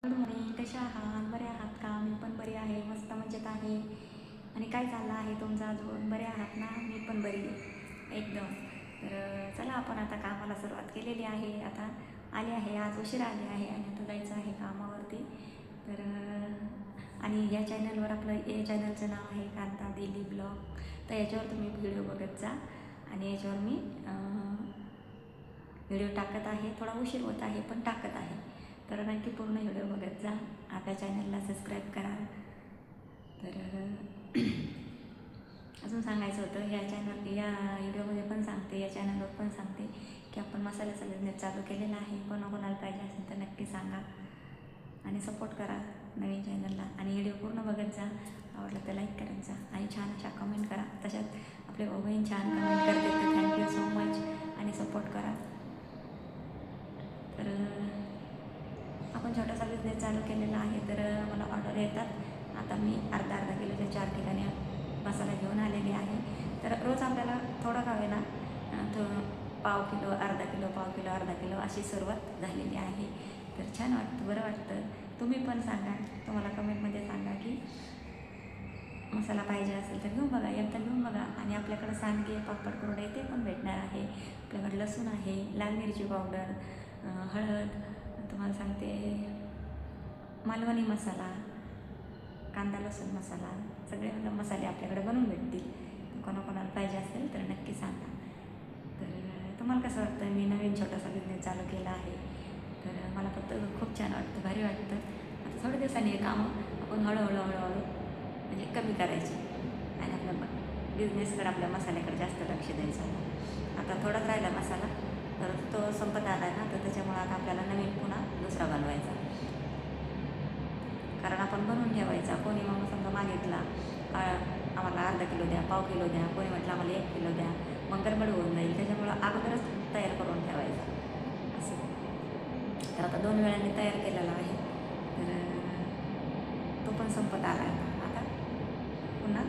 Good morning. कशा आहात? बरे आहात का? मी पण बरी आहे, मस्त मजेत आहे. आणि काय चाललं आहे तुमचं अजून? बरे आहात ना? मी पण बरी आहे एकदम. तर चला, आपण आता कामाला सुरुवात केलेली आहे. आता आले आहे, आज उशिरा आले आहे आणि आता जायचं आहे कामावरती. तर आणि या चॅनलवर या चॅनलचं नाव आहे कांता डेली ब्लॉग. तर याच्यावर तुम्ही व्हिडिओ बघत जा आणि याच्यावर मी व्हिडिओ टाकत आहे. थोडा उशीर होत आहे पण टाकत आहे. तर नक्की पूर्ण व्हिडिओ बघत जा. आपल्या चॅनलला सबस्क्राईब करा. तर अजून सांगायचं होतं, या व्हिडिओमध्ये पण सांगते, या चॅनलवर पण सांगते की आपण मसाल्याचा बिझनेस चालू केलेला आहे. कोणाकोणाला पाहिजे असेल तर नक्की सांगा आणि सपोर्ट करा नवीन चॅनलला. आणि व्हिडिओ पूर्ण बघत जा. आवडलं तर लाईक करत जा आणि छान अशा कमेंट करा. तशात आपले बहीण छान कमेंट करते तर थँक्यू सो मच आणि सपोर्ट करा. तर आपण छोटासा बिझनेस चालू केलेला आहे. तर मला ऑर्डर येतात. आता मी अर्धा किलोच्या 4 ठिकाणी मसाला घेऊन आलेली आहे. तर रोज आपल्याला थोडं का होईना तो पाव किलो, अर्धा किलो, पाव किलो, अर्धा किलो अशी सुरुवात झालेली आहे. तर छान वाटतं, बरं वाटतं. तुम्ही पण सांगा, तुम्हाला कमेंटमध्ये सांगा की मसाला पाहिजे असेल तर घेऊन बघा, एकदा घेऊन बघा. आणि आपल्याकडं सांडगे, पापड, कुरडे ते पण भेटणार आहे. आपल्याकडे लसूण आहे, लाल मिरची पावडर, हळद, तुम्हाला सांगते मालवणी मसाला, कांदा लसूण मसाला, सगळे मसाले आपल्याकडे बनवून भेटतील. कोणाकोणाला पाहिजे असेल तर नक्की सांगा. तर तुम्हाला कसं वाटतं? मी नवीन छोटासा बिझनेस चालू केला आहे. तर मला फक्त खूप छान वाटतं, भारी वाटतं. आता थोड्या दिवसांनी हे कामं आपण हळूहळू म्हणजे कमी करायची आणि आपल्या बिझनेसकडे, आपल्या मसाल्याकडे जास्त लक्ष द्यायचं. आता थोडाच राहिला मसाला, तर तो संपत आला ना, तर त्याच्यामुळं आता आपल्याला नवीन पुन्हा दुसरा बनवायचा. कारण आपण बनवून ठेवायचा. कोणी मग समजा मागितला आम्हाला अर्धा किलो द्या, पाव किलो द्या, कोणी म्हटलं आम्हाला 1 किलो द्या, मग गडबड होऊन जाईल. त्याच्यामुळं अगोदरच तयार करून ठेवायचा असं. तर आता 2 वेळांनी तयार केलेला आहे. तर तो पण संपत आला आहे. आता पुन्हा